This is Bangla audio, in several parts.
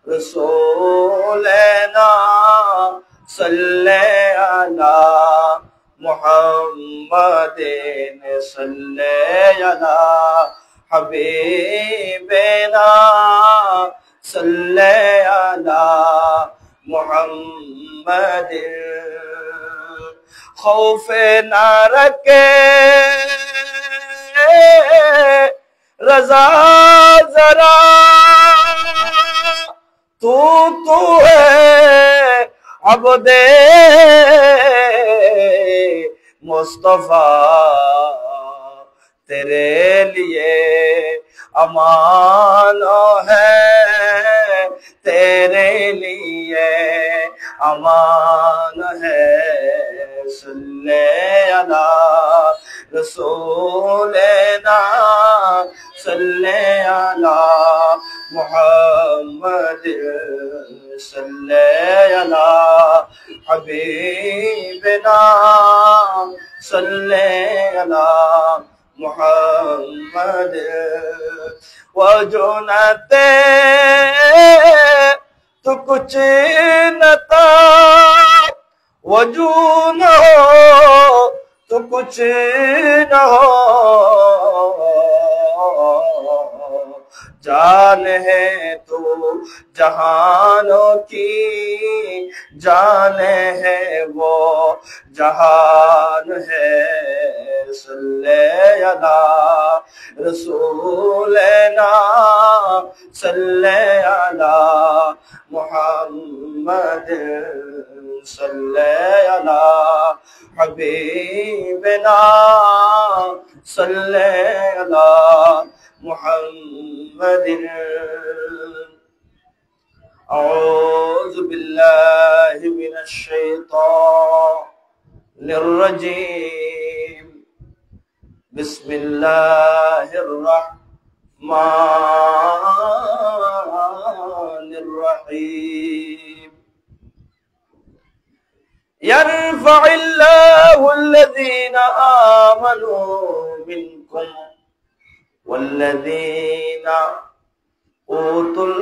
रसूलना सल्ले अला मुहम्मदिन सल्ले अला हबीबना सल्ले अला मुहम्मदिन। खौफे न रखे रजा जरा तू है अब्दे मुस्तफा तेरे लिए अमान है, तेरे लिए अमान है। सल्ले अला रसूलना सल्ले अला मुहम्मद सल्ले अला हबीबना सल्ले अला मुहम्मद। वजो न ते तो कुछ न था, वजू न हो तो कुछ न हो। जान है तो जहानों की, जान है वो जहान है। सल्ले अला रसूलना सल्ले अला मुहम्मद सल्ले अला हबीबना सल्ले अला मुहम्मदिन। औज़ु बिल्लाहि मिनश शैतानिर रजीम। बिस्मिल्लाहिर रहमानिर रहीम। यरफ़इल्लाहु अल्लज़ीना आमनू मिनकुम वल्लज़ीना ऊतुल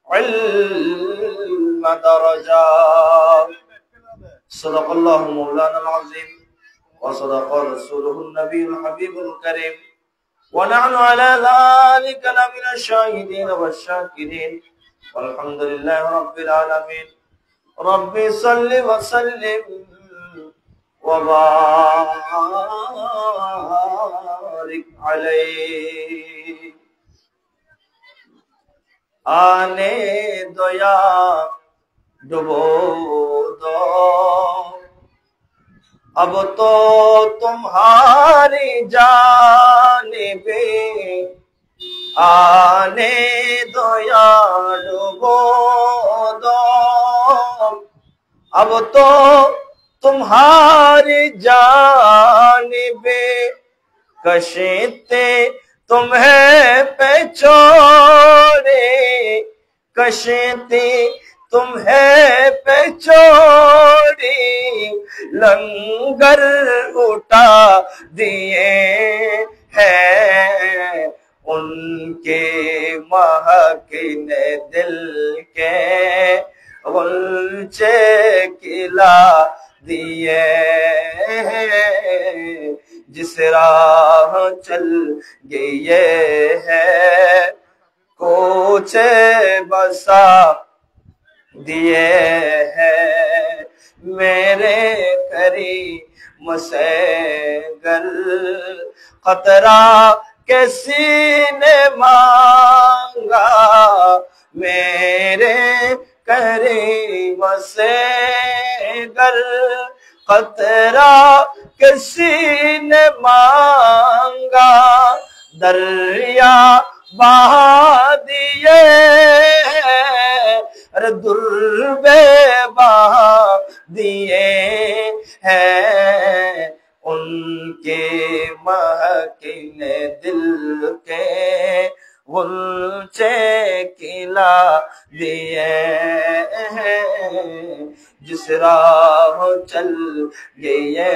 इल्म दरजात। सदक़ल्लाहु मौलाना अज़ीम व सदक़ रसूलुहुन नबियुल हबीबुल करीम व नहनु अला ज़ालिका लमिनश शाहिदीन वश्शाकिरीन वल्हम्दुलिल्लाहि रब्बिल आलमीन। रब्बि सल्लि व सल्लिम व बारिक अलैहि। आने दो या डुबो दो, अब तो तुम्हारी जानिबे। आने दो या डुबो दो, अब तो तुम्हारी जानिबे। कशीते तुम्हें पे छोड़े, कशीते तुम्हें पे छोड़ी। लंगर उठा दिए हैं उनके महकने दिल के गुलचे खिला दिए हैं। जिस राह चल गए हैं कोचे बसा दिए हैं। मेरे करीम से गल खतरा किसी ने मांगा। मेरे करीम से गल खतरा किसी ने मांगा। दरिया बहा दिए अरे दुर्बे बहा दिए हैं उनके महकने दिल के गुलचे खिला दिए हैं। जिस राह चल गए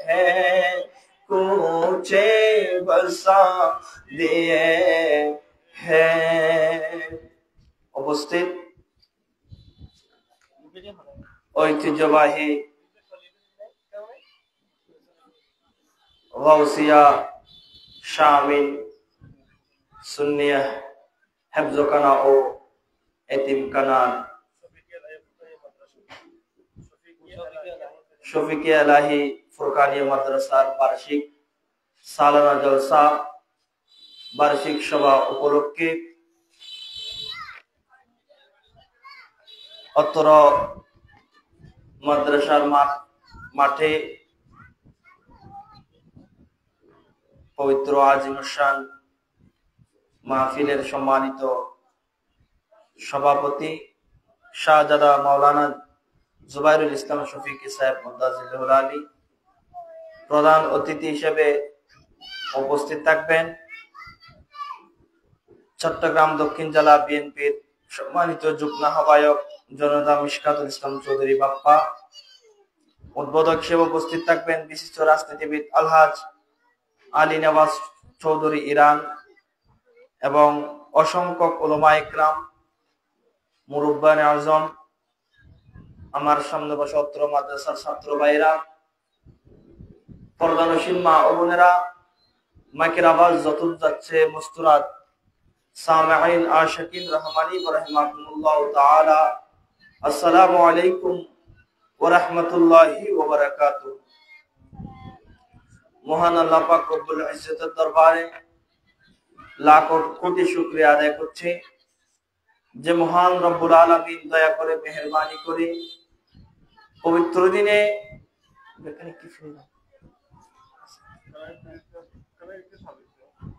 हैं कूचे बसा दिए हैं। উপস্থিত ঐতিহ্যবাহী গাউসিয়া শামিল সুন্নিয়া হেফজখানা ও এতিমখানার শফিকিয়া এলাহি ফুরকানিয়া মাদ্রাসার বার্ষিক সালানা জলসা বার্ষিক সভা উপলক্ষে অত্র মাদ্রাসার মাঠে পবিত্র আজিমুশান মাহফিলের সম্মানিত সভাপতি শাহজাদা মাওলানা জুবাইরুল ইসলাম শফিকি সাহেব মুদাজিলুল আলী প্রধান অতিথি হিসেবে উপস্থিত থাকবেন। চট্টগ্রাম দক্ষিণ জেলা বিএনপির সম্মানিত যুগ্ম আহ্বায়ক জনতা মিশকাতুল ইসলাম চৌধুরী বাপ্পা। উদ্বোধক হিসেবে উপস্থিত থাকবেন বিশিষ্ট রাজনীতিবিদ আলহাজ আলী নওয়াজ চৌধুরী ইরান এবং অসংখ্য উলামা ইকরাম, মুরব্বানে আজম, আমার সামনে বসা অত্র মাদ্রাসার ছাত্র ভাইরা, পর্দানশীল মা ও বোনেরা, মাইকের আওয়াজ যত যাচ্ছে মুস্তুরাত সামিঈন আশিকিন রহমানি ওয়া রাহিমাকুমুল্লাহ তাআলা, আসসালামু আলাইকুম ওয়া রাহমাতুল্লাহি ওয়া বারাকাতুহু। মহান আল্লাহ পাক রব্বুল ইজ্জতের দরবারে লাখ কোটি শুকরিয়া আদায় করছি যে মহান রব্বুল আলামিন দয়া করে মেহেরবানি করে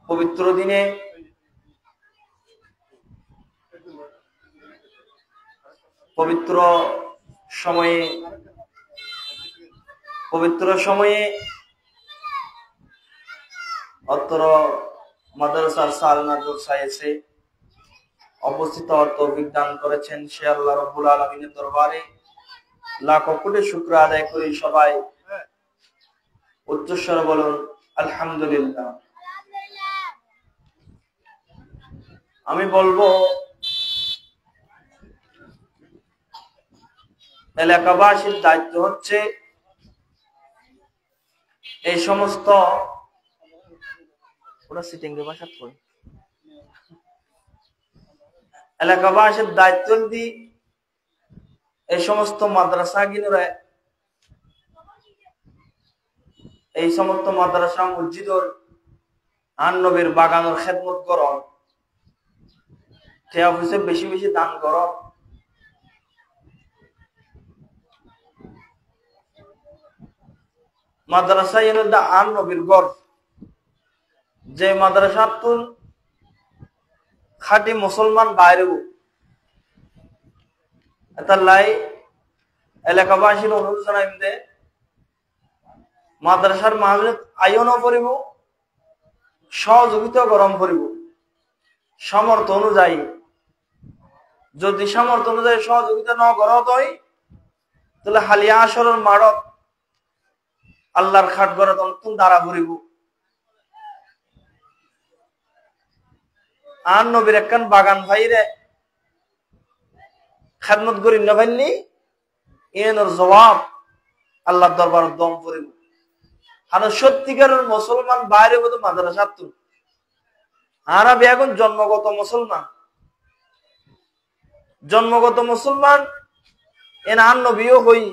পবিত্র দিনে পবিত্র সময়ে অত্র মাদ্রাসার সালানা জলসায় এসে উপস্থিত হওয়ার তৌফিক দান করেছেন সে আল্লাহ রাব্বুল আলামিনের দরবারে লাখ কোটি শুকরিয়া আদায় করি। সবাই উচ্চস্বরে বলুন আলহামদুলিল্লাহ। আমি বলবো এলাকাবাসীর দায়িত্ব হচ্ছে এই সমস্ত এলাকাবাসীর দায়িত্ব দি এই সমস্ত মাদ্রাসা গিনরে এই সমস্ত মাদ্রাসা মসজিদর আন নবীর বাগানের খেদমত করো, সে অফিসে বেশি বেশি দান করো। মাদ্রাসা এনে আন নবীর গড়, যে মাদ্রাসা তুল খাঁটি মুসলমান বাইরে লাই এলাকাবাসীর অনুরোধ জানাই দে মাদ্রাসার মাহফিলে আয়োন করিব, সহযোগিতা গরম করিব সামর্থ্য অনুযায়ী। যদি সামর্থ্য অনুযায়ী সহযোগিতা ন করা হয় তাহলে হালিয়া আসরের মারত আল্লাহর খাট গড়ে তখন দাঁড়া ঘুরিব। আর নবীর একখান বাগান ভাইরে খেদমত করি না ভাইলি এর জবাব আল্লাহর দরবার দম করিব। আর সত্যিকারের মুসলমান বাইরে মতো মাদ্রাসা তুল আর এখন জন্মগত মুসলমান এন আর নবীও হই।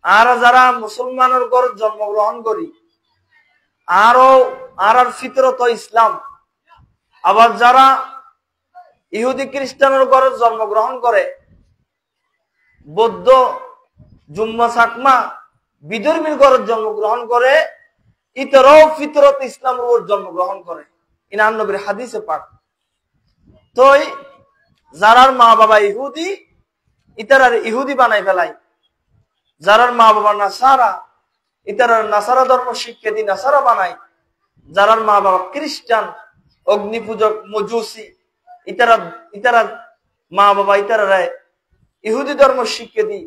আর যারা মুসলমানের ঘর জন্মগ্রহণ করি আর ফিতরত ইসলাম, আবার যারা ইহুদি খ্রিস্টানের ঘরে জন্মগ্রহণ করে, বৌদ্ধ জুম্মা চাকমা বিধর্মীর ঘরে জন্মগ্রহণ করে, ইতরাও ফিতরত ইসলামের উপর জন্মগ্রহণ করে। ইনান নবীর হাদিসে পাক। তো যারার মা বাবা ইহুদি ইতারার ইহুদি বানাই ফেলাই, যারার মা বাবা নাসারা ইতারার নাসারা ধর্ম শিক্ষা দি নাসারা বানাই, যারার মা বাবা খ্রিস্টান অগ্নি পূজক মজুসি ইতারা মা বাবা ইতারা ইহুদি ধর্ম শিক্ষা দি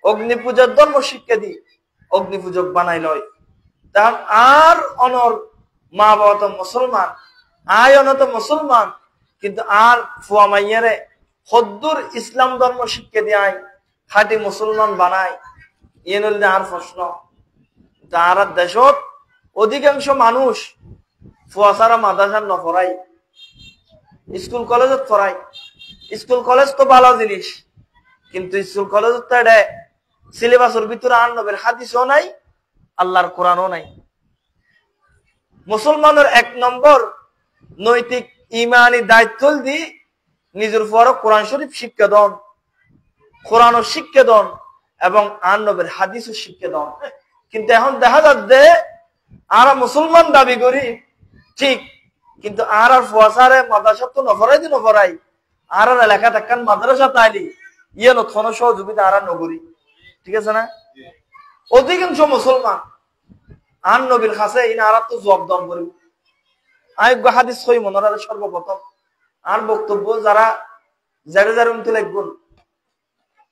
অগ্নি পূজার ধর্ম শিক্ষা দি অগ্নি পূজক বানাই লয়। তার আর অনর মা বাবা তো মুসলমান, আয় অনত মুসলমান, কিন্তু আর ফুয়া মাইয়ারে হদ্দুর ইসলাম ধর্ম শিক্ষা দেয়, খাঁটি মুসলমান বানায়, ইয়ে নইলে আর প্রশ্ন। তার দেশত অধিকাংশ মানুষ ফুয়া ছাড়া মাদ্রাসা নপড়াই, স্কুল কলেজত পড়াই। স্কুল কলেজ তো ভালো জিনিস, কিন্তু স্কুল কলেজত তো এটা সিলেবাসের ভিতরে আর নবীর হাদিসও নাই, আল্লাহর কোরআনও নাই। মুসলমানের 1 নম্বর নৈতিক ইমানি দায়িত্ব দি নিজের পর কোরআন শরীফ শিক্ষা দন, কোরআনও শিক্ষা দন এবং আর নবীর হাদিসও শিক্ষা দন। কিন্তু এখন দেখা যাচ্ছে আর মুসলমান দাবি করি ঠিক, কিন্তু আর ফুয়াশারে মাদ্রাসা তো নফরাই দি নফরাই, আর এলাকা থাকান মাদ্রাসা তাইলি ইয়ে নথন সহযোগিতা আর নগরী, ঠিক আছে না? অধিকাংশ মুসলমান আন নবীর কাছে ইন আর তো জবাব দম করিব। আয়োগ্য হাদিস কই মনোরা সর্বপ্রথম আর বক্তব্য যারা যারে যারে উনতে লাগবেন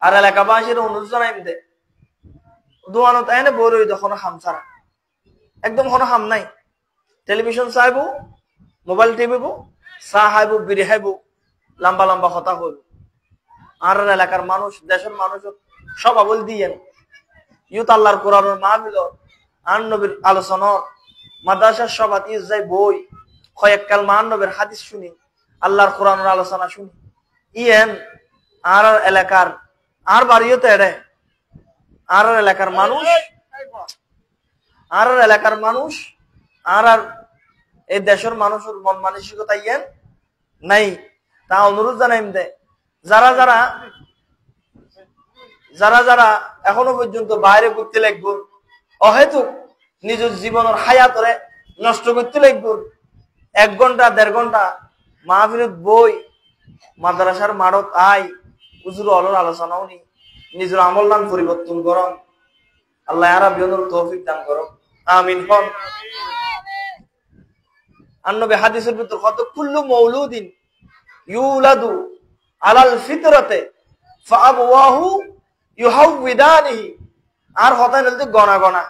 আর এলাকাবাসীর অনুরোধ জানাইম দে দোয়ানত এনে বড় যখন হাম ছাড়া একদম কোনো হাম নাই। টেলিভিশন চাইব, মোবাইল টিভিব, চাহ খাইব, বিড়ি খাইব, লম্বা লম্বা কথা হইব। আর এলাকার মানুষ, দেশের মানুষ সব আবল দিয়ে ইউত আল্লাহর কোরআনের মাহফিল আন নবীর আলোচনা মাদ্রাসার সভাত ইস যাই বই কয়েককাল মান নবীর হাদিস শুনি, আল্লাহর কোরআনের আলোচনা শুনি। ইয়েন আর এলাকার আর বাড়িও তো এড়ে আর এলাকার মানুষ আর এই দেশের মানুষের মন মানসিকতা ইয়েন নাই। তা অনুরোধ জানাইম দে যারা যারা এখনো পর্যন্ত বাইরে ঘুরতে লাগবো, অহেতুক নিজের জীবনের হায়াতরে নষ্ট করতে লাগবো, 1 ঘন্টা 1.5 ঘন্টা মাহফিলত বই মাদ্রাসার মারত আই হুজুর আলোর আলোচনাও নি, নিজের আমল নাম পরিবর্তন করো। আল্লাহ আর বিয়নুর তৌফিক দান করো, আমিন। আন-নবী হাদিসের ভিতর কত কুল্লু মাউলুদিন ইউলাদু আলাল ফিতরাতে ফাআবওয়াহু ইউহাউবিদানিহি, আর হতায় নলতে গনা গনা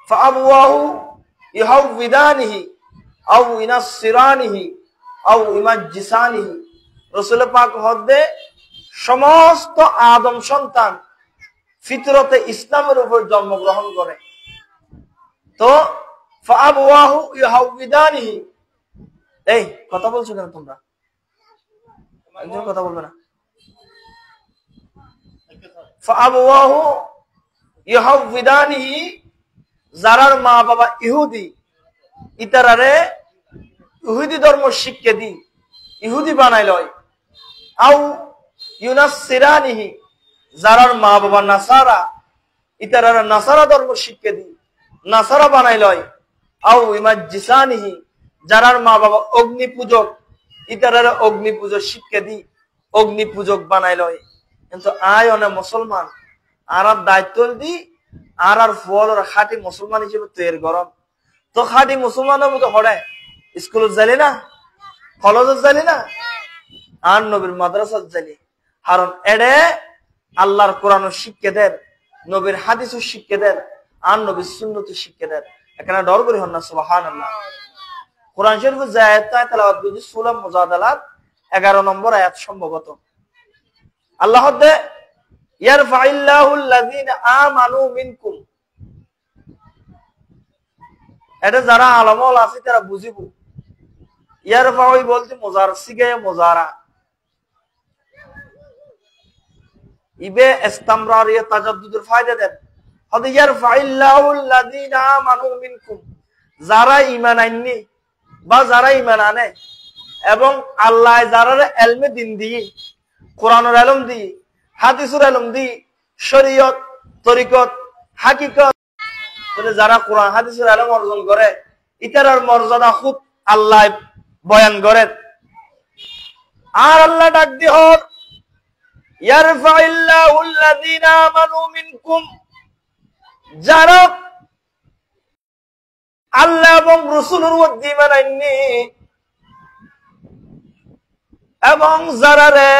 ফাআবওয়াহু ইউহাউবিদানিহি আও ইনাসসিরানিহি আও ইমাজ্জিসানিহি। রাসূল পাক হদে সমস্ত আদম সন্তান ফিতরতে ইসলামের উপর জন্মগ্রহণ করে। তো ফাআবওয়াহু ইউহাউবিদানিহি, এই কথা বলছো কেন তোমরা? একদম কথা বলবে না। ফাআবওয়াহু ইউহাউবিদানিহি, যারার মা বাবা ইহুদি ইতারারে ইহুদি ধর্ম শিক্ষা দি ইহুদি বানাই লয়। আও ইউনাসসিরানিহি, যারার মা বাবা নাসারা ইতারারে নাসারা ধর্ম শিক্ষা দি নাসারা বানাই লয়। আও ইমাজ্জিসানিহি, যারার মা বাবা অগ্নি পূজক ইতারারে অগ্নি পূজক শিক্ষা দি অগ্নি পূজক বানাই লয়। কিন্তু আয় অনেক মুসলমান আর দায়িত্ব দি আর ফল খাঁটি মুসলমান হিসেবে তৈরি গরম। তো খাঁটি মুসলমানের মতো হরে স্কুলত যালি না, কলেজত যালি না, আর নবীর মাদ্রাসাত যালি, কারণ এডে আল্লাহর কোরআনের শিক্ষা দেন, নবীর হাদিসের শিক্ষা দেন, আর নবীর সুন্নতের শিক্ষা দেন। এখানে ডর করি হন না, সুবহানাল্লাহ। কোরআন শরীফের যে আয়াতটা তেলাওয়াত করেছি সূরা মুজাদালাত 11 নম্বর আয়াত সম্ভবত। আল্লাহ দে ইয়ারফাইল্লাহুল লাযিনা আমানু মিনকুম, এটা যারা আলামল আছে তারা বুঝিব। ইয়ারফাই বলতে মুজার সিগে মুজারা ইবে ইস্তামরারিয়া তাজাদ্দুদের ফায়দা দেন। হদে ইয়ারফাইল্লাহুল লাযিনা আমানু মিনকুম, যারা ঈমান আননি বা যারা ঈমান আনে এবং আল্লাহ যারা ইলমে দ্বীন দিয়ে কোরআনের ইলম দিয়ে হাদিসের ইলম দিয়ে শরীয়ত তরিকত হাকিকত যারা কোরআন হাদিসের ইলম অর্জন করে ইতারার মর্যাদা খুব আল্লাহ বয়ান করেন। আর আল্লাহ ডাক দিহর ইয়ারফাইল্লাহুল লাযিনা আমানু মিনকুম, যারা আল্লাহ এবং রাসূলের উপর ঈমান আননি এবং যারা রে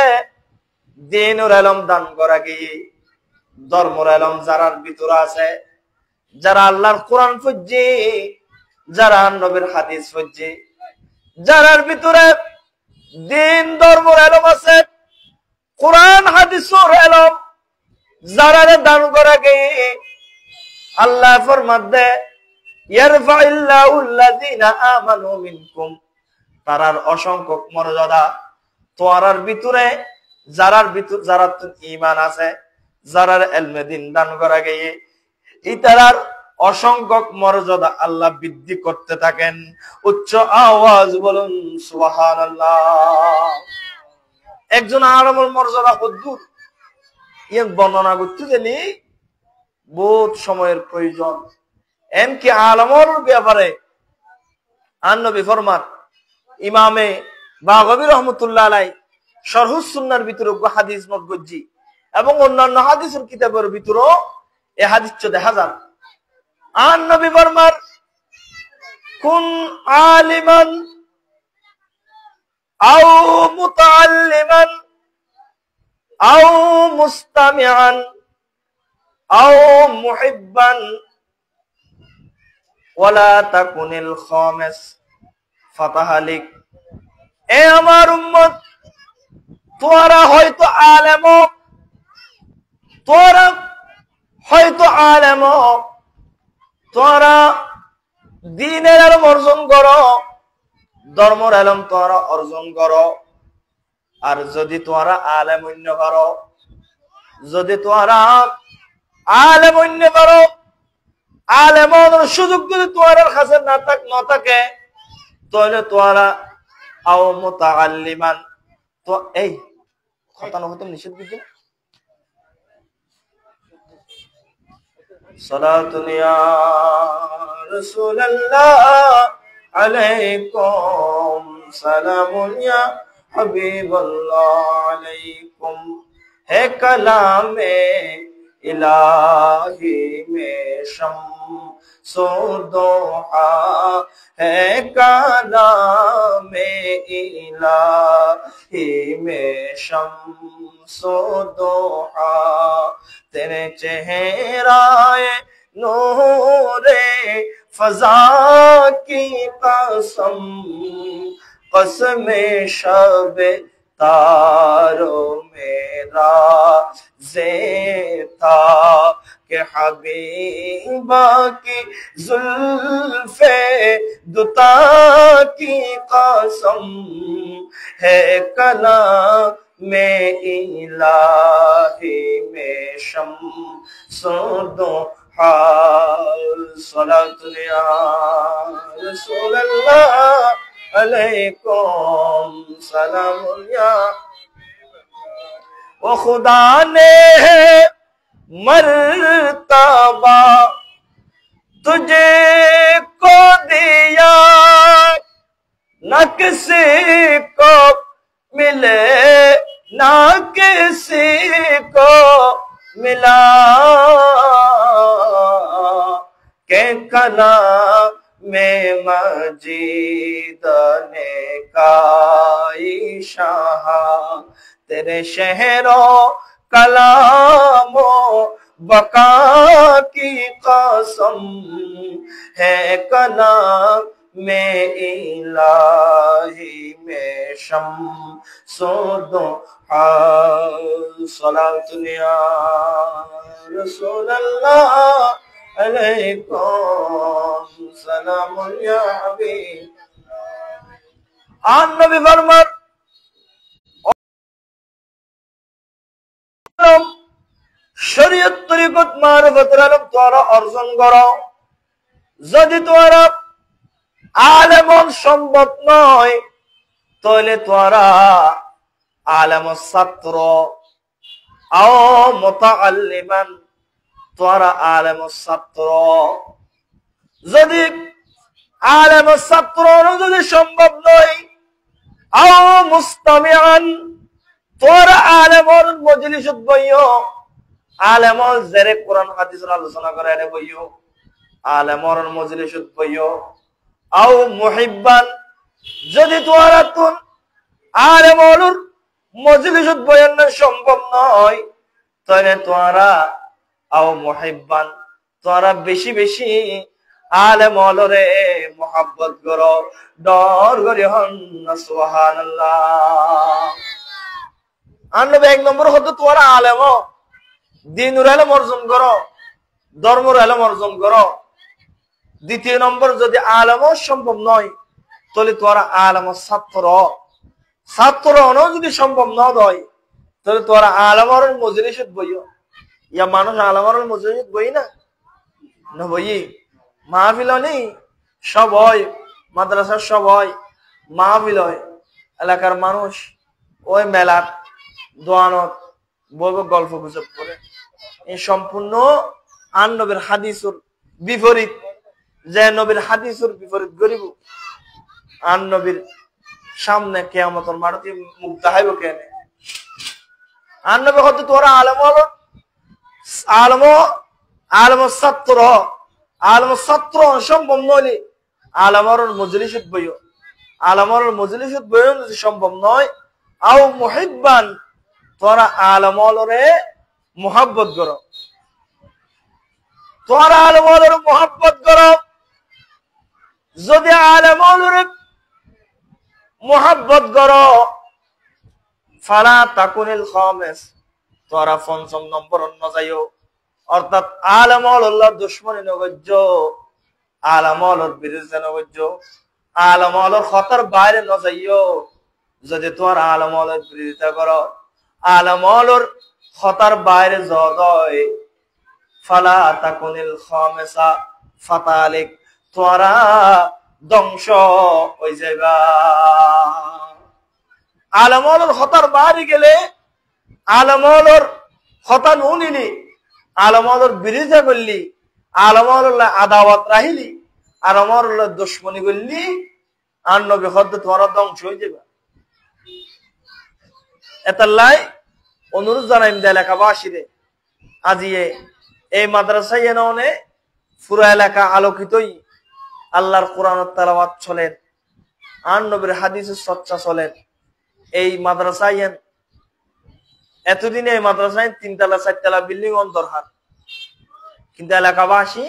দ্বীনের ইলম দান করা গিয়ে ধর্মের ইলম যারার ভিতরে আছে, যারা আল্লাহর কোরআন পড়ছে, যারা নবীর হাদিস পড়ছে, যারার ভিতরে দিন ধর্মের এলম আছে, কোরআন হাদিসের এলম যারারে দান করা গিয়ে আল্লাহ ফরমাতে ইয়ারফাইল্লাহু আল্লাযিনা আমানু মিনকুম, তারার অসংখ্য মর্যাদা তোয়ারার ভিতরে যারার ঈমান আছে, যারার ইলমে দিন দান করা গিয়ে ইতারার অসংখ্য মর্যাদা আল্লাহ বৃদ্ধি করতে থাকেন। উচ্চ আওয়াজ বলুন সুবহানাল্লাহ। একজন আলেমের মর্যাদা কদ্দুর ইয়ান বর্ণনা করতে গেলে বহুত সময়ের প্রয়োজন। এমনকি আলেমের ব্যাপারে আন নবী ফরমান, ইমামে বাগাবী রাহমাতুল্লাহ আলাইহি শরহুস সুন্নাহর ভিতরে হাদিস নোট করছি এবং অন্যান্য হাদিসের কিতাবের ভিতরেও এই হাদিস দেখা যায়। আন নবী ফরমান, কুন আলিমান আও মুতাআল্লিমান আও মুস্তামিআন আও মুহিব্বান ওয়ালা তাকুনিল খামিস ফাতাহালিক। এ আমার উম্মত, তোরা হয়তো আলেম, তোরা হয়তো আলেম, তোরা দ্বীনের ইলম অর্জন করো, ধর্মের ইলম তোরা অর্জন করো। আর যদি তোরা আলেম অন্য করো, যদি তোরা আলেম অন্য করো, আলেমের সুযোগ যদি তোর কাছে না থাকে, তাহলে তোরা আও মুতাআল্লিমান, তো এই কথা না হতে নিষেধ দিতে সালাতুন ইয়া রাসূলুল্লাহ আলাইকুম সালামুন ইয়া হাবিবাল্লাহ আলাইকুম। হে কালামে ইলাহি মে শমসো দোহা, হে কালামে इलाही में शम्सो दोहा, तेरे चेहराए नूरे फजा की कसम, कसमे शब तारो मेरा ज़ेता के हबीबा की जुल्फे दुता की कसम, है कलामे इलाही में शम्सो दोहा। सलातु या रसूलल्लाह अलैकुम सलामुन या। वो खुदा ने मर्तबा तुझे को दिया, न किसी को मिले ना किसी को मिला, के कला में मजीद ने का शाह, तेरे शहरों कलामो बका की कसम, है कलाम में इलाही में शम्सो दोहा। सलातु या रसूलल्लाह अलैकुम सलामुन या हबीब। आन नबी फरमान, শরীয়ত তরিকত মারফতের ইলম তোরা অর্জন করো। যদি তোরা আলেম সম্ভব নয়, তাহলে তোরা আলেম ছাত্র আও মুতাআল্লিমান, তোরা আলেম ছাত্র। যদি আলেম ছাত্র যদি সম্ভব নয়, আও মুস্তামিআন, তোরা আলেমর মজলিসত বইও, আলেমর যারা কোরআন হাদিসের আলোচনা করে এনে বইও, আলেমর মজলিসত বইও। আও মুহিব্বান, যদি তোরা তুন আলেমর মজলিসত বইন সম্ভব নয়, তাহলে তোরা আও মুহিব্বান, তোরা বেশি বেশি আলেম হলরে মোহাব্বত করো, ডর করি হন সুবহানাল্লাহ। আর নবী এক নম্বর হতো তোমরা আলেম, দ্বীনুল ইলম অর্জন করো, ধর্মের ইলম অর্জন করো। দ্বিতীয় নম্বর, যদি আলেমও সম্ভব নয় তাহলে তোমরা আলেম ছাত্র, ছাত্র হলেও যদি সম্ভব না হয় তাহলে তোমরা আলেমর মজলিসত বইও। ইয়া মানুষ আলেমর মজলিসত বই না বই, মাহফিল নেই সব হয়, মাদ্রাসার সব হয়, মাহফিল হয়। এলাকার মানুষ ওই মেলার দোয়ানত বলবো গল্প গুজব করে। এই সম্পূর্ণ আন নবীর হাদিসুর বিপরীত। যে নবীর হাদিসুর বিপরীত গরিব আন নবীর সামনে কিয়ামতের মাঠে মুখ দেখাইব কেন? আন নবী হতে তোরা আলেম হলো, আলেম আলেম ছাত্র, আলেম ছাত্র সম্ভব নইলে আলেমর মজলিসত বইও, আলেমর মজলিসত বইও যদি সম্ভব নয়, আও মুহিব্বান তোরা আলেম হলরে মোহাব্বত করো, তোরা আলেম হলরে মোহাব্বত করো। যদি আলেম হলরে মোহাব্বত করো, ফালা তাকুনিল খামিস তোরা পঞ্চম নম্বর অন্য যাইও, অর্থাৎ আলেম হল্লাহ দুশ্মনী নগজ্য, আলেম হলর বিরুদ্ধে নগজ্য, আলেম হলর খতর বাইরে ন যাইও। যদি তোমার আলেম হলর বিরোধিতা করো, আলেম হলর খতর বাইরে জয়, ফালা তাকুনিল খামিসা ফাতালিক তোরা ধ্বংস হয়ে যাইবা। আলেম হলর খতর বাইরে গেলে, আলেম হলর কথা নুনিলি, আলেম হলর বিরোধিতা করলি, আলেম হল্লাহ আদাওয়াত রাহিলি, আলেম হল্লাহ দুশ্মনী করলি, আর নবী হদ্দ তোমার ধ্বংস হয়ে যাবে। এতাল্লাই অনুরোধ জানাইম দে এলাকাবাসীরে, আজিয়ে এই মাদ্রাসায় এনে পুরো এলাকা আলোকিতই আল্লাহর কোরআনের তেলাওয়াত চলেন, আর নবীর হাদিসের চর্চা চলেন। এই মাদ্রাসায় এতদিনে এই মাদ্রাসায় 3 তলা 4 তলা বিল্ডিং অন্তর্হার, কিন্তু এলাকাবাসী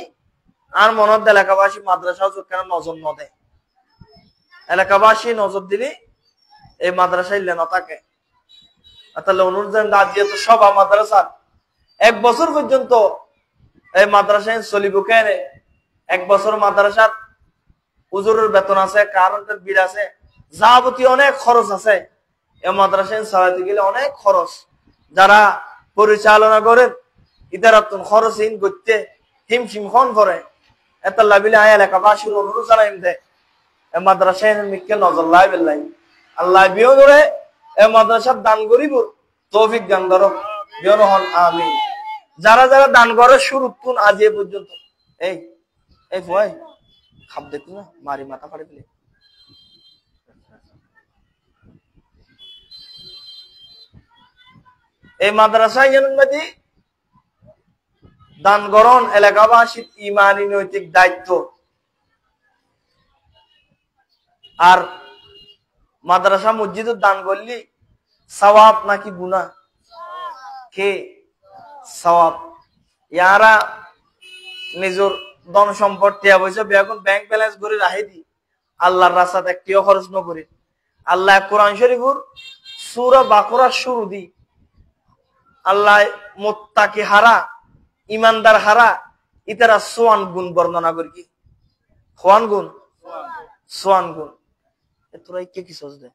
আর মনত এলাকাবাসী মাদ্রাসা কেন নজর ন দেয়। এলাকাবাসী নজর দিলে এই মাদ্রাসায় লেনা থাকে। তাহলে অনুরোধ যেহেতু সব মাদ্রাসা 1 বছর পর্যন্ত এই মাদ্রাসায় চলিব কেন? 1 বছর মাদ্রাসার হুজুরের বেতন আছে, কারেন্টের বিল আছে, যাবতীয় অনেক খরচ আছে। এই মাদ্রাসায় চালাতে গেলে অনেক খরচ, যারা পরিচালনা করেন ইতারাতন খরচহীন করতে হিমশিম খন করে। এত লাভিলে আয় এলাকাবাসীর অনুরোধ জানাইম দে এই মাদ্রাসায় মিকে নজর লাই বেলাই, আল্লাহ বিও ধরে এই মাদ্রাসার দান করিব তৌফিক দান ধরো বিও হন আমিন। যারা যারা দান করে শুরু তুন আজ এ পর্যন্ত, এই এই ভয় খাপ দেখুন না মারি মাথা ফাড়ে দিলে। এই মাদ্রাসায় জন্মদি দান গ্রহণ এলাকাবাসীর ইমানি নৈতিক দায়িত্ব। আর মাদ্রাসা মসজিদ দান করলি সওয়াব নাকি গুনাহ? কে সওয়াব? ইয়ারা নিজের ধন সম্পদ টিয়া পয়সা এখন ব্যাংক ব্যালেন্স করে রাখি দি, আল্লাহর রাস্তাতে একটিও খরচ ন করি। আল্লাহ কোরআন শরীফুর সূরা বাকরার শুরু দি আল্লাহ মুত্তাকি হারা ইমানদার হারা ইতারা সোয়ান গুণ বর্ণনা করি। কি সোয়ান গুণ? সোয়ান গুণ। তোরা কে কি সোচ দে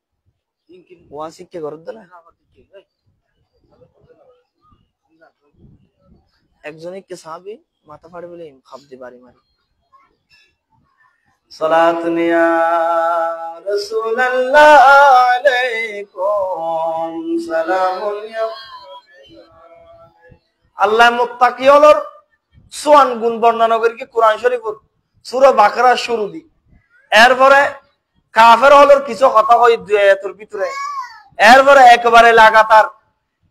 ওয়াসি কে করদ না একজনই কে সাহাবী মাথা ফাড়ে বলে খাপ দি বাড়ি মারি। সালাতুন ইয়া রাসূলুল্লাহ আলাইকুম সালামুন ইয়া। আল্লাহ মুত্তাকি হলর সোয়ান গুণ বর্ণনা করি কি কোরআন শরীফের সূরা বাকরার শুরু দি। এরপরে কাফের হলর কিছু কথা কই দুই আয়াতের ভিতরে, এরপরে একবারে লাগাতার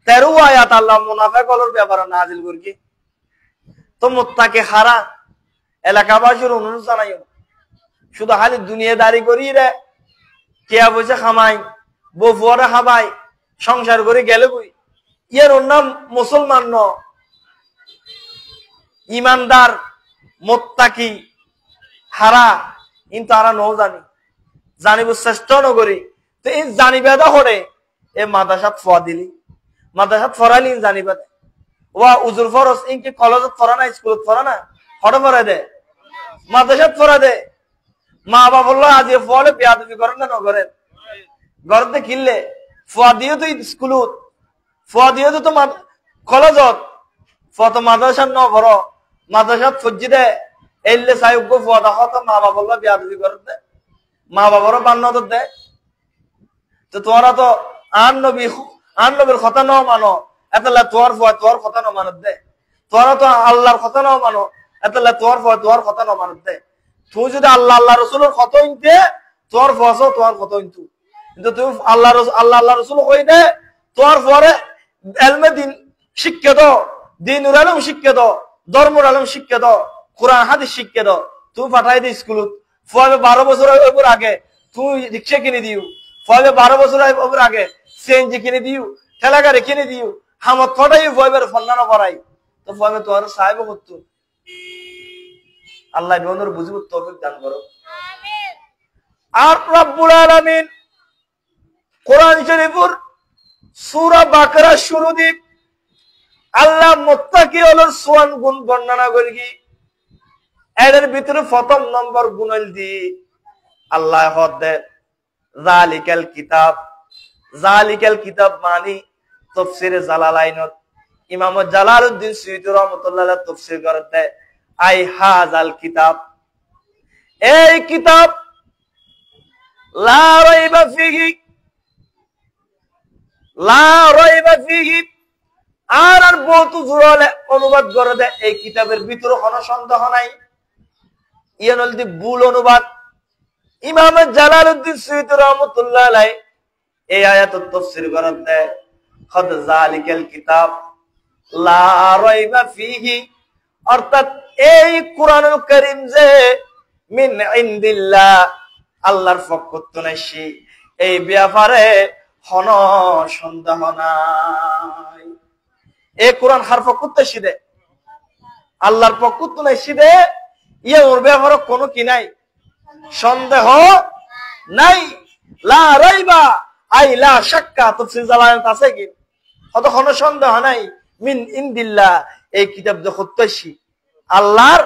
13 আয়াত আল্লাহ মুনাফিক হলর ব্যাপারে নাজিল করি। তো মুত্তাকি হারা এলাকাবাসীর অনুরোধ জানাই, শুধু খালি দুনিয়াদারি করি রে টিয়া পয়সা খামাই বউ ফুয়ারে খাবাই সংসার করে গেলে বই, ইয়ার নাম মুসলমান ন। ইমানদার মুত্তাকি হারা কিন্তু আরা নও জানিব চেষ্টা নকরি তো এই জানিবেদা হরে এ মাদ্রাসাত ফোয়া দিলি মাদ্রাসাত ফরাইলি জানিবা ওয়া উজুর ফরজ ইনকি কলেজত ফরা না স্কুলত ফরা না হড় ফরা দে মাদ্রাসাত ফরা দে মা বাবা বললো আজ ফলে বেয়াদবি করেন না নগরেন ঘরতে কিনলে ফোয়া দিয়ে তো স্কুলত ফোয়া দিয়ে তো কলেজত ফোয়া তো মাদ্রাসাত ন ভর মাদ্রাসাত ফজ্জি দে এলে সাহেব ফোয়া দা হতো মা বাবা বললো বেয়াদবি করেন দে মা বাবারও বান্নত দে তো তোরা তো আন নবীর কথা ন মানো এতলা তোর ফোয়া তোর কথা ন মানত দে তোরা তো আল্লাহর কথা ন মানো এতলা তোর ফোয়া তোর কথা ন মানত দে তুই যদি আল্লাহ রসুলের কথা ইনতে তোর ফোয়াছো তোর কথা ইনতু কিন্তু তুই আল্লাহ রসুল কই দে তোর পরে এলমে দিন শিক্ষা দাও দিন উড়ালম শিক্ষা দাও ধর্ম উড়ালম শিক্ষা দাও কোরআন হাদিস শিক্ষা দাও তুই পাঠাই দে স্কুলত ফলে 12 বছর ওপর আগে তুই রিক্সা কিনে দিও ফলে 12 বছর ওপর আগে সিএনজি কিনে দিও ঠেলা গাড়ি কিনে দিও হামত ফটাই ফয়বের ফন্নানো করাই তো ফলে তোর সাহেব করতো আল্লাহ বন্ধুর বুঝিব তৌফিক দান করো আমিন আর রব্বুল আলামিন কোরআন শরীফের সূরা বাকারা শুরু দিক আল্লাহ মুত্তাকি হলোর সোয়ান গুণ বর্ণনা করি এর ভিতরে প্রথম নম্বর গুণল দি আল্লাহ হদে জালিকাল কিতাব মানি তাফসীরে জালালাইনত ইমাম জালালউদ্দিন সুয়ুতী রাহমাতুল্লাহ আলাইহি তাফসীর করতে আই হাযাল কিতাব এই কিতাব লা রাইবা ফিহি আর বহুত জোরালে অনুবাদ করে দেয় এই কিতাবের ভিতরে কোনো সন্দেহ নাই ইয়ানলদি ভুল অনুবাদ ইমাম জালালউদ্দিন সুয়ুতী রাহমাতুল্লাহ আলাইহি এই আয়াতের তাফসীর করতে খদ যালিকাল কিতাব লা রাইবা ফিহি অর্থাৎ এই কোরআনুল কারীম যে মিন ইনদিল্লাহ আল্লাহর পক্ষ থেকে এই ব্যাপারে কোনো সন্দেহ নাই এই কোরআন কার পক্ষ থেকে শিদে আল্লাহর পক্ষ থেকে শিদে ইয়ে ওর ব্যাপারে কোনো কি নাই সন্দেহ নাই লা রাইবা আই লা শাক্কা তাফসীর জালালাইন আছে কি কত কোনো সন্দেহ নাই মিন ইনদিল্লাহ এই কিতাব যে সত্যি আল্লাহর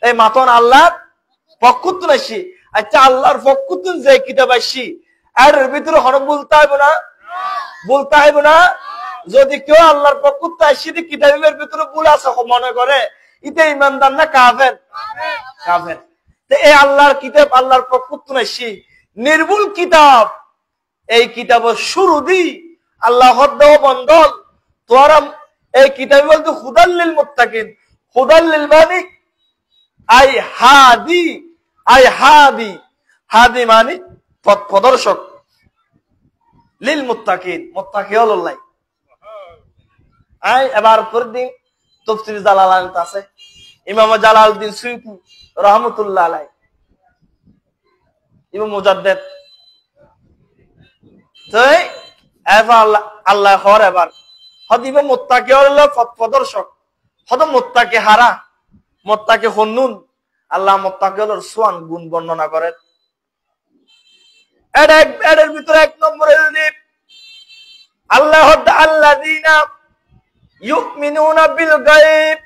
এই মাতন আল্লাহর পক্ষ থেকে আচ্ছা আল্লাহর পক্ষ থেকে যে কিতাব আসি এর ভিতরে কোনো বলতে হবে না যদি কেউ আল্লাহর পক্ষ থেকে আসি কিতাবের ভিতরে ভুল আছে মনে করে ইতে ইমানদার না কাফের তো এই আল্লাহর কিতাব আল্লাহর পক্ষ থেকে আসি নির্ভুল কিতাব এই কিতাবের শুরু দি আল্লাহ দেওয়া বন্ধল তোরা এই কিতাব বলতে হুদাল্লিল মুত্তাকিন হুদাল্লিল মানে হাদি মানে পথ প্রদর্শক লিল মুত্তাকিন মুত্তাকি হল্লাই এবার পরের দিন তাফসীর জালালাইন আছে ইমাম জালালউদ্দিন সুয়ুতী রাহমাতুল্লাহ আলাইহি ইমাম মুজাদ্দিদ তাই এবার আল্লাহ হর এবার হদিবে মুত্তাকি হল্লাই পথ প্রদর্শক হদ মুত্তাকি হারা মুত্তাকি হুন্নুন আল্লাহ মুত্তাকি হলোর সোয়ান গুণ বর্ণনা করেন এর ভিতরে এক নম্বরে আল্লাহ আল্লাযীনা ইউমিনুনা বিল গায়ব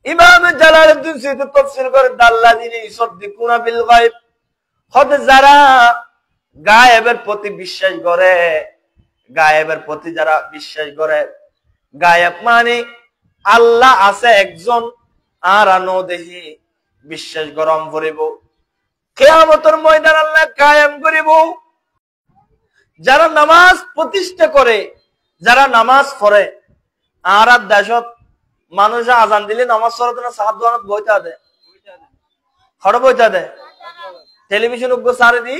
ইমাম জালালউদ্দিন সুয়ুতী তাফসীর করেন আল্লাযীনা ইউসাদ্দিকুনা বিল গায়ব খোদ যারা গায়েবের প্রতি বিশ্বাস করে গায়েব মানে আল্লাহ আছে একজন আর আনো দেহি বিশ্বাস গরম করিব কিয়ামতের ময়দান আল্লাহ কায়েম করিব যারা নামাজ প্রতিষ্ঠা করে যারা নামাজ পড়ে আর দেশত মানুষ আজান দিলে নামাজ পড়তে না সাত দোয়ানত বইতা দে খড় বইতা দে টেলিভিশন উগ্র সারে দি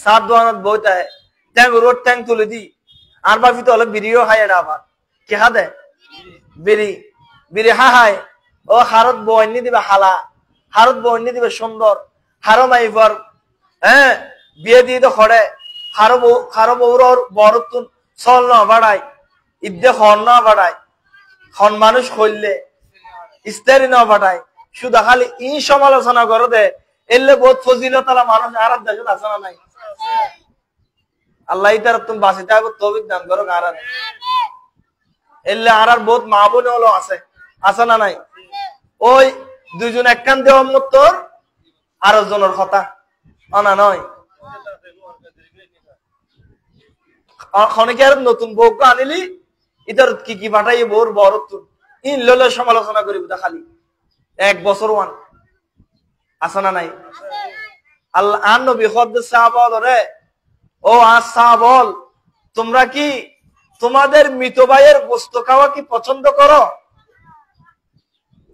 সাত দোয়ানত বইতা হয় ট্যাং রোড ট্যাং তুলে দি আর বাফিতে হলে বিড়িও খাই এটা আবার কে খা দে বিড়ি হাহায় ও হারত বইনি দিবে হালা হারত বইনি দিবে সুন্দর হারো মাইফর বিয়ে দিয়ে তো খড়ে হারো বউর বরতুন চল না বাড়াই ইদে খন না বাড়াই খন মানুষ খইলে ইস্তারি না বাড়াই শুধু খালি ই সমালোচনা করে দে এলে বহুত ফজিলত আলা মানুষ আর দেশত আছে না নাই? আল্লাহ ইতার তুমি বাঁচিতে হবে তৌফিক দান করো। আর এলে আর বহুত মা বোন হলো আছে না নাই? ওই দুইজন একখান দেওয়া তোর আরো জনের কথা অনা নয়। খনিকে নতুন বউকে আনিলি ইতার কি পাঠাই বউর বড় তুন ইন ললে সমালোচনা করিব তা খালি 1 বছর ওয়ান আছে না নাই? আল্লাহ আন নবী খদ্দ সাহাবা রে ও আসহাবল তোমরা কি তোমাদের মৃত ভাইয়ের গোশত খাওয়া কি পছন্দ করো?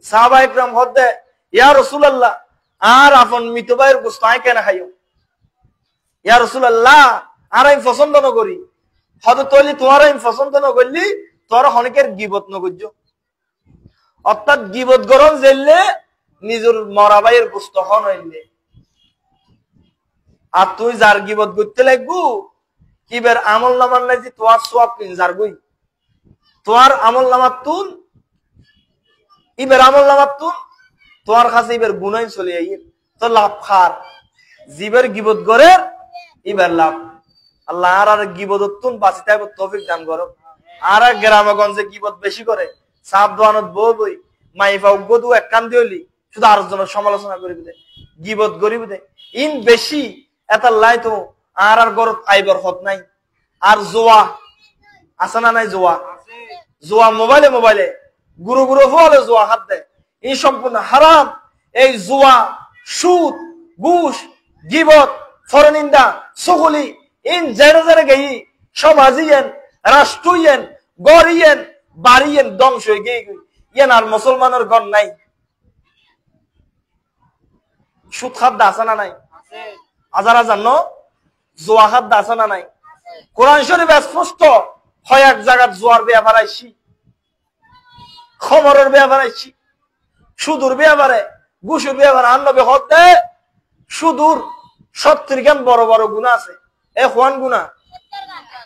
সাহাবা একরাম খদ্দে ইয়া রাসূলুল্লাহ আর আপন মৃত ভাইয়ের গোশত আই কেন খাইও? ইয়া রাসূলুল্লাহ আর আমি পছন্দ ন করি। হয়তো তৈলি তোমার আমি পছন্দ ন করলি তোর অনেকের গিবত ন করছ। অর্থাৎ গিবত গরম জেললে নিজের মরা ভাইয়ের গোশত হন হইলে আর তুই যার গিবত করতে লাগবো কিবের আমল নামার নাই যে তোমার সব কিন যার গই তোমার আমল নামার তুন ইবের আমল নামার তুন তোমার কাছে ইবের গুনাই চলে আই তো লাভ খার জীবের গিবত করে ইবের লাভ। আল্লাহ আর গিবত তুন বাঁচি থাকবো তৌফিক দান করো। আর গ্রামগঞ্জে গিবত বেশি করে সাপ দোয়ানত বউ বই মাইফা উগ্গদু এক কান দিলি শুধু আর জনের সমালোচনা করিবি দে গিবত করিবি দে ইন বেশি এটার লাই তো আর গরত আইবার হত নাই। আর জোয়া আছে না নাই? জোয়া মোবাইলে গুরু হলে জোয়া হাত দেয় এই সম্পূর্ণ হারাম। এই জোয়া সুদ ঘুষ গিবত ফরনিন্দা সকলি ইন জেরে গেই সব আজিয়েন রাষ্ট্রইয়েন গড়িয়েন বাড়িয়েন ধ্বংস হয়ে গিয়ে ইয়েন আর মুসলমানের ঘর নাই। সুদ খাদ্য আছে না নাই? হাজার ন জোয়া খাদ্য আছে না নাই? কোরআন শরীফ স্পষ্ট হয় এক জায়গার জোয়ার ব্যাপার আইসি খবরের ব্যাপার আইসি সুদূর ব্যাপারে ঘুষুর ব্যাপারে আন্নবে হতে সুদূর 70 গান বড় বড় গুণা আছে। এ হওয়ান গুণা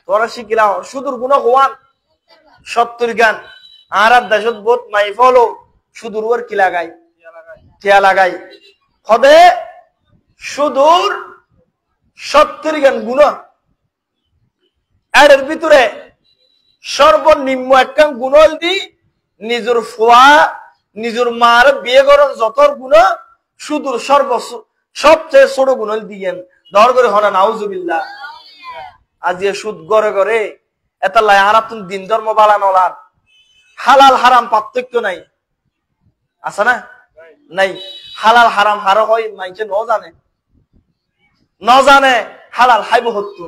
তোরা শিখিলা সুদূর গুণা হওয়ান 70 গান আর দেশত বোধ মাই ফলো সুদূর ওর কি লাগাই কেয়া লাগাই হদে সুদূর 70 গান গুণা। এর ভিতরে সর্বনিম্ন একখান গুণল দি নিজের ফুয়া নিজের মার বিয়ে করার যতর গুণা সুদূর সবচেয়ে ছোট গুণল দিয়েন দর করে হনা নাউজুবিল্লাহ। আজ সুদ গড়ে গড়ে এটা লাই আর তুমি দিন ধর্ম বালা নলার হালাল হারাম পার্থক্য নাই আছে না নাই? হালাল হারাম হারো হয় মাইছে ন জানে হালাল হাইব হতো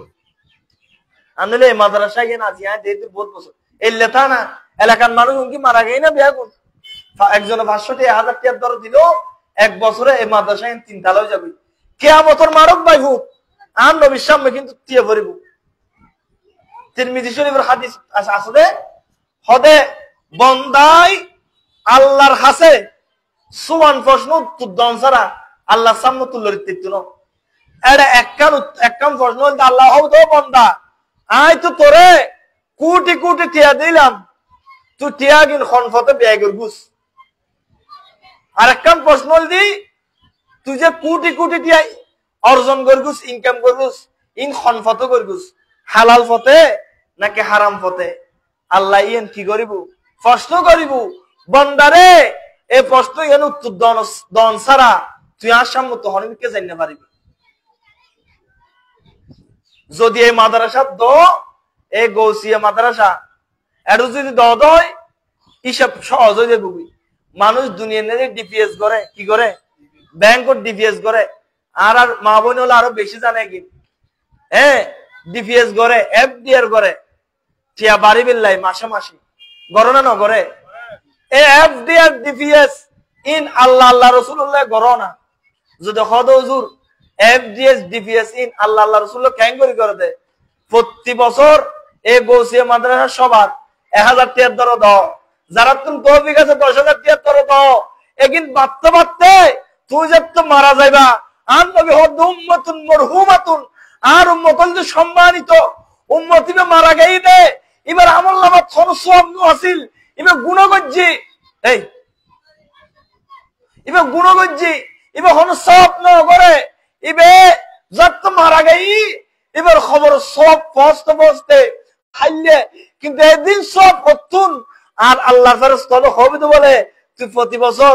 আনলে মাদ্রাসায় গিয়ে নাচি যেহেতু বহুত বছর এই লেথা না এলাকার মানুষ কি মারা গেই না বিয়া গুণ একজনে 500,000 টাকার দর দিল 1 বছরে এই মাদ্রাসায় 3 তালা হয়ে যাবে কিয়ামতের মারক ভাই হুক আর নবীর সামনে কিন্তু টিয়ে ভরিব। তিরমিজি শরীফের হাদিস আছে হদে বন্দাই আল্লাহর কাছে সুমান প্রশ্ন উত্তর দন ছাড়া আল্লাহর সামনে তুলে দিত না। এটা একখান প্রশ্ন বলতে আল্লাহ হও তো বন্দা আয় তো তোরে কোটি কোটি টিয়া দিলাম তুই টিয়া কিন খনফতে ব্যাগের ঘুষ। আর একখান প্রশ্ন দি তুই যে কোটি কোটি টিয়া অর্জন করগুস ইনকাম করগুস ইন খনফত করগুস হালাল ফতে নাকি হারাম ফতে? আল্লাহ ইয়েন কি করিব প্রশ্ন করিব বন্দারে এই প্রশ্ন ইয়েন উত্তর দন ছাড়া তুই আর সামনে তো হনিকে জানতে পারিবি। যদি এই মাদ্রাসা এই গৌসিয়া মাদ্রাসা এর যদি দয় হিসাব সহজ হয়ে যাবে। মানুষ দুনিয়া নিয়ে ডিপিএস করে কি করে ব্যাংক ডিপিএস করে আর মা বোন হলে আরো বেশি জানে কি ডিপিএস করে এফডিআর করে টিয়া বাড়ি বিল্লাই মাসে মাসে গড় না নগরে এফডিআর ডিপিএস ইন আল্লাহ রাসূলুল্লাহ গড় না যদি হদ হুজুর এফডিএস ডিপিএস ইন আল্লাহ রাসূলুল্লাহ কেন করে দে প্রতি বছর এই গৌসিয়া মাদ্রাসা সবার 1000 টাকার দর দাও যারা তুমি তৌফিক আছে 10,000 টাকার দর দাও একিন বাড়তে তুই যে তো মারা যাইবা আর নবী হদ উম্মাতুন মারহুমাতুন আর উম্মতুল যে সম্মানিত উম্মতিবে মারা গেই দে এবার আমল নামা খরচ হাসিল এবার গুনাহ করছি এই ইবে গুণগজ্জি ইবে হন স্বপ্ন করে ইবে যত মারা গাই এবার খবর সব পৌঁছতে পৌঁছতে খাইলে কিন্তু একদিন সব করতুন আর আল্লাহ ফেরেশতা হবে তো বলে তুই প্রতি বছর